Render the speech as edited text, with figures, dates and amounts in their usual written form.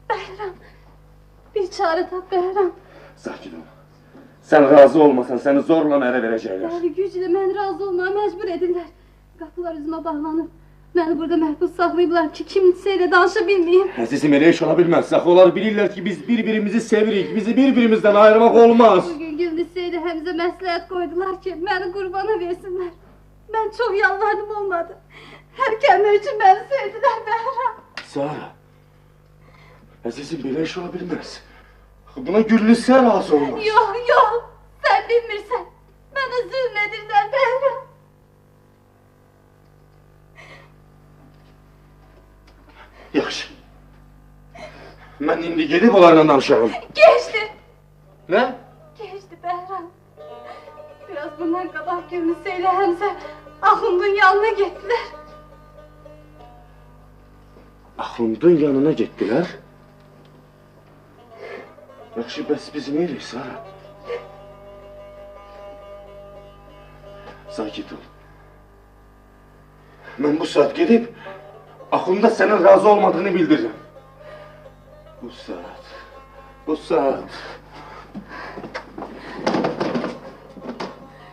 Bəhram, bir çare tap Bəhram. Sakin ol. Sen razı olmasan seni zorla ərə verəcəklər. Bəli, güclə mən razı olmağa məcbur edirlər. Qapılar üzümə bağlanıb. Məni burada məhbus saxlayıblar ki, kimsə ilə danışa bilməyim. Əzizim, elə iş ola bilməz. Onlar bilirlər ki, biz bir-birimizi sevirik. Bizi bir-birimizdən ayırmaq olmaz. Bugün Gülnisə ilə Həmzə məsləhət qoydular ki, məni qurbana versinlər. Mən çox yalvardım, olmadı. Hər kəlmə üçün məni sevdilər Bəhram. Sara, əzizim, belə iş ola bilməz. Buna Gülnisə razı olmaz. Yox, sən bilmirsən. Mənə zülm edirlər Bəhram. Yaxşı. Mən indi gedib onlarla danışarım. Geçdi. Nə? Geçdi Bəhram. Biraz bundan qabaq Gülnisə ilə Həmzə Axundun yanına getdilər. Axundun yanına getdilər? Yaxşı, bəs biz neyirik, Sara? Sakit ol. Mən bu saat gedib Axunda sənin razı olmadığını bildirirəm. Bu saat...